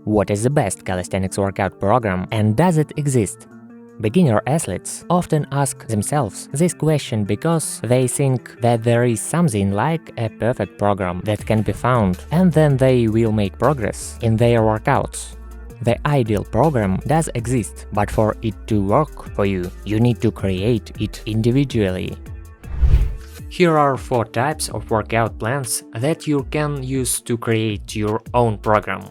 What is the best calisthenics workout program and does it exist? Beginner athletes often ask themselves this question because they think that there is something like a perfect program that can be found and then they will make progress in their workouts. The ideal program does exist, but for it to work for you, you need to create it individually. Here are 4 types of workout plans that you can use to create your own program.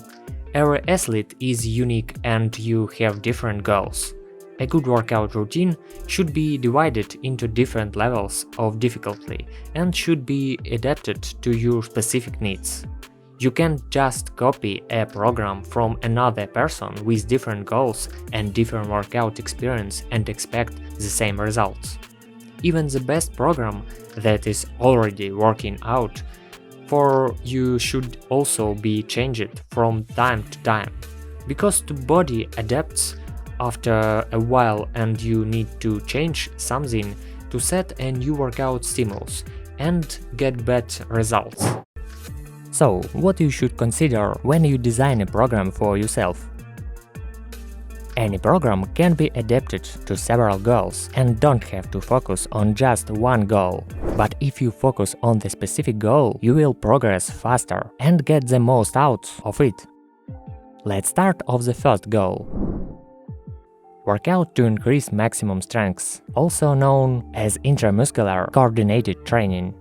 Every athlete is unique and you have different goals. A good workout routine should be divided into different levels of difficulty and should be adapted to your specific needs. You can't just copy a program from another person with different goals and different workout experience and expect the same results. Even the best program that is already working out for you should also be changed from time to time, because the body adapts after a while and you need to change something to set a new workout stimulus and get better results. So, what you should consider when you design a program for yourself? Any program can be adapted to several goals and don't have to focus on just one goal. But if you focus on the specific goal, you will progress faster and get the most out of it. Let's start off the first goal. Workout to increase maximum strength, also known as intramuscular coordinated training.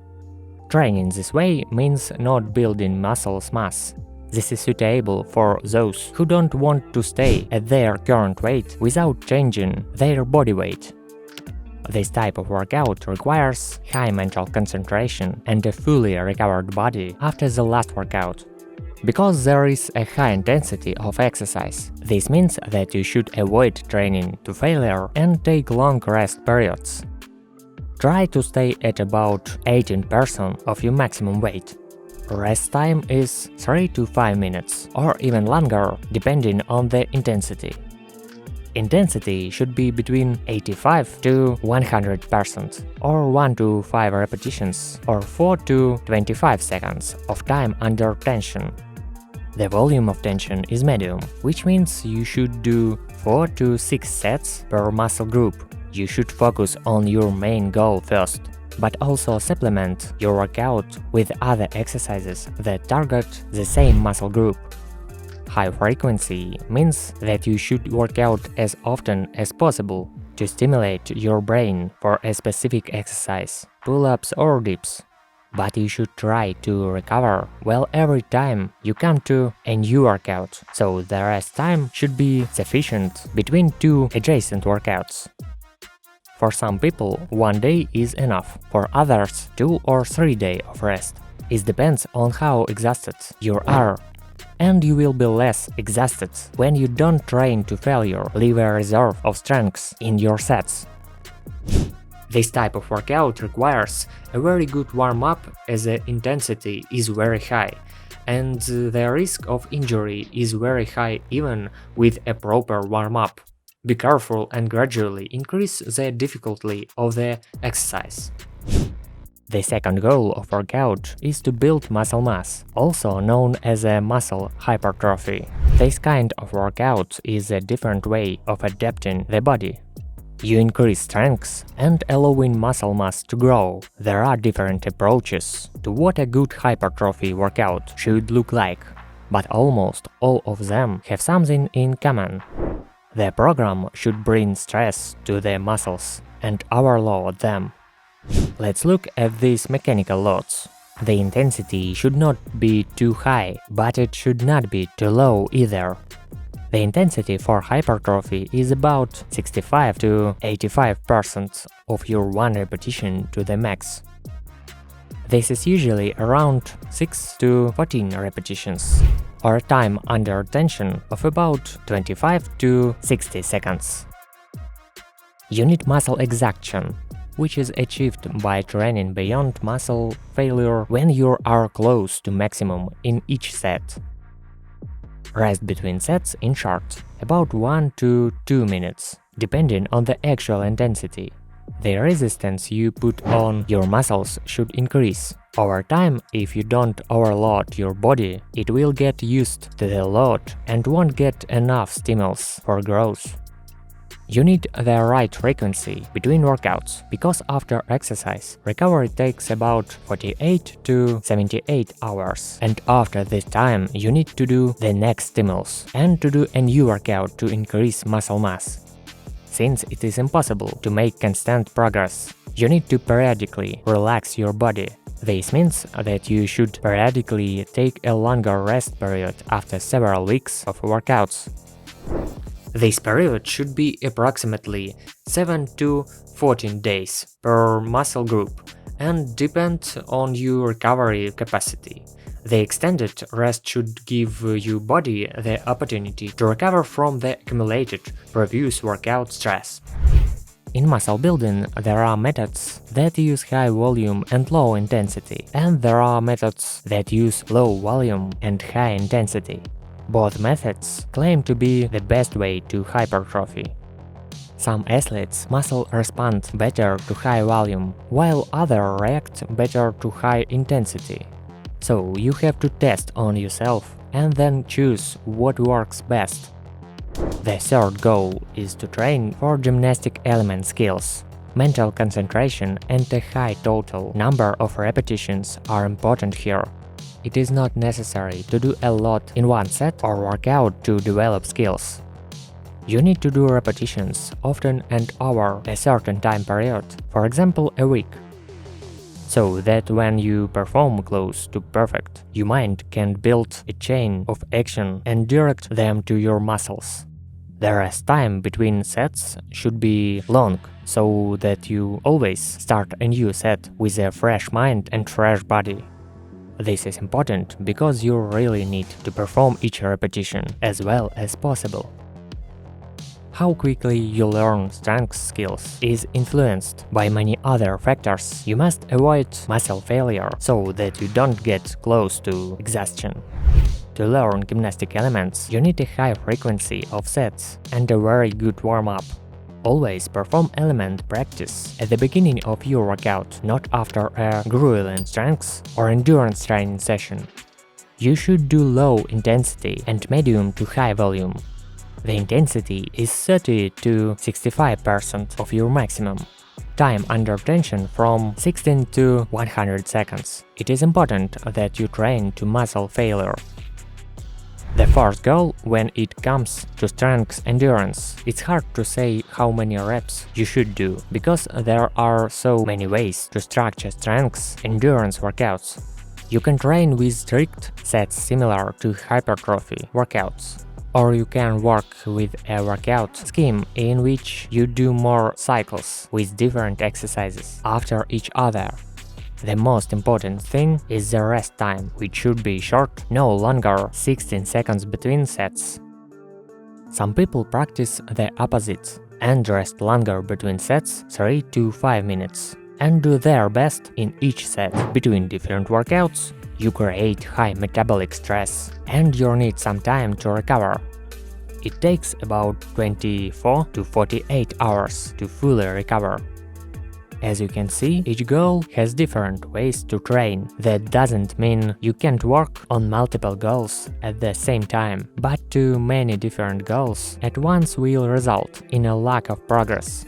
Training this way means not building muscle mass. This is suitable for those who don't want to stay at their current weight without changing their body weight. This type of workout requires high mental concentration and a fully recovered body after the last workout. Because there is a high intensity of exercise, this means that you should avoid training to failure and take long rest periods. Try to stay at about 18% of your maximum weight. Rest time is 3 to 5 minutes, or even longer, depending on the intensity. Intensity should be between 85 to 100%, or 1 to 5 repetitions, or 4 to 25 seconds of time under tension. The volume of tension is medium, which means you should do 4 to 6 sets per muscle group. You should focus on your main goal first, but also supplement your workout with other exercises that target the same muscle group. High frequency means that you should work out as often as possible to stimulate your brain for a specific exercise, pull-ups or dips. But you should try to recover well every time you come to a new workout, so the rest time should be sufficient between 2 adjacent workouts. For some people, 1 day is enough, for others 2 or 3 days of rest. It depends on how exhausted you are, and you will be less exhausted when you don't train to failure, leave a reserve of strength in your sets. This type of workout requires a very good warm-up as the intensity is very high, and the risk of injury is very high even with a proper warm-up. Be careful and gradually increase the difficulty of the exercise. The second goal of workout is to build muscle mass, also known as a muscle hypertrophy. This kind of workout is a different way of adapting the body. You increase strength and allowing muscle mass to grow. There are different approaches to what a good hypertrophy workout should look like, but almost all of them have something in common. The program should bring stress to the muscles and overload them. Let's look at these mechanical loads. The intensity should not be too high, but it should not be too low either. The intensity for hypertrophy is about 65 to 85% of your 1 repetition to the max. This is usually around 6 to 14 repetitions, or a time under tension of about 25 to 60 seconds. You need muscle exhaustion, which is achieved by training beyond muscle failure when you are close to maximum in each set. Rest between sets in short, about 1 to 2 minutes, depending on the actual intensity. The resistance you put on your muscles should increase. Over time, if you don't overload your body, it will get used to the load and won't get enough stimulus for growth. You need the right frequency between workouts, because after exercise, recovery takes about 48 to 78 hours, and after this time you need to do the next stimulus and to do a new workout to increase muscle mass. Since it is impossible to make constant progress, you need to periodically relax your body. This means that you should periodically take a longer rest period after several weeks of workouts. This period should be approximately 7 to 14 days per muscle group and depend on your recovery capacity. The extended rest should give your body the opportunity to recover from the accumulated previous workout stress. In muscle building, there are methods that use high volume and low intensity, and there are methods that use low volume and high intensity. Both methods claim to be the best way to hypertrophy. Some athletes' muscle respond better to high volume, while others react better to high intensity. So you have to test on yourself and then choose what works best. The third goal is to train for gymnastic element skills. Mental concentration and a high total number of repetitions are important here. It is not necessary to do a lot in one set or workout to develop skills. You need to do repetitions often and over a certain time period, for example a week, so that when you perform close to perfect, your mind can build a chain of action and direct them to your muscles. The rest time between sets should be long, so that you always start a new set with a fresh mind and fresh body. This is important because you really need to perform each repetition as well as possible. How quickly you learn strength skills is influenced by many other factors. You must avoid muscle failure so that you don't get close to exhaustion. To learn gymnastic elements, you need a high frequency of sets and a very good warm-up. Always perform element practice at the beginning of your workout, not after a grueling strength or endurance training session. You should do low intensity and medium to high volume. The intensity is 30 to 65% of your maximum. Time under tension from 16 to 100 seconds. It is important that you train to muscle failure. The fourth goal, when it comes to strength endurance, it's hard to say how many reps you should do, because there are so many ways to structure strength endurance workouts. You can train with strict sets similar to hypertrophy workouts, or you can work with a workout scheme in which you do more cycles with different exercises after each other. The most important thing is the rest time, which should be short, no longer 16 seconds between sets. Some people practice the opposite and rest longer between sets, 3 to 5 minutes, and do their best in each set. Between different workouts, you create high metabolic stress and you need some time to recover. It takes about 24 to 48 hours to fully recover. As you can see, each goal has different ways to train. That doesn't mean you can't work on multiple goals at the same time, but too many different goals at once will result in a lack of progress.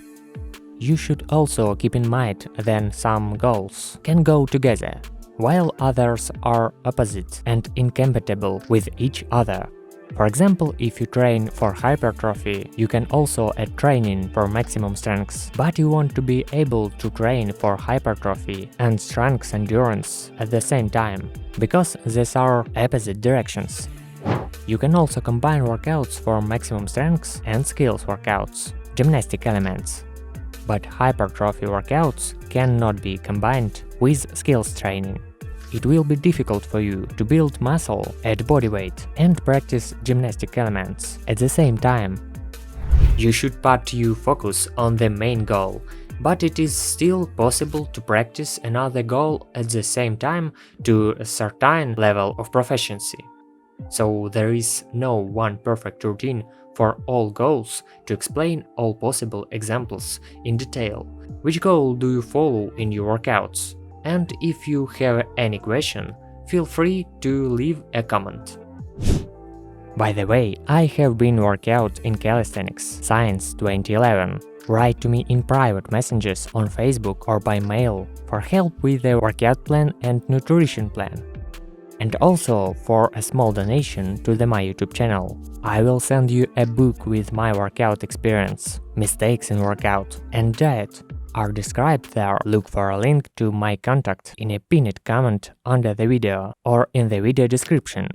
You should also keep in mind that some goals can go together, while others are opposite and incompatible with each other. For example, if you train for hypertrophy, you can also add training for maximum strength, but you want to be able to train for hypertrophy and strength endurance at the same time, because these are opposite directions. You can also combine workouts for maximum strength and skills workouts, gymnastic elements. But hypertrophy workouts cannot be combined with skills training. It will be difficult for you to build muscle at body weight and practice gymnastic elements at the same time. You should put your focus on the main goal, but it is still possible to practice another goal at the same time to a certain level of proficiency. So there is no one perfect routine for all goals to explain all possible examples in detail. Which goal do you follow in your workouts? And if you have any question, feel free to leave a comment. By the way, I have been working out in calisthenics since 2011. Write to me in private messages on Facebook or by mail for help with the workout plan and nutrition plan. And also for a small donation to my YouTube channel. I will send you a book with my workout experience, mistakes in workout, and diet are described there. Look for a link to my contact in a pinned comment under the video or in the video description.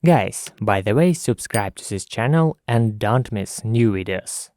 Guys, by the way, subscribe to this channel and don't miss new videos.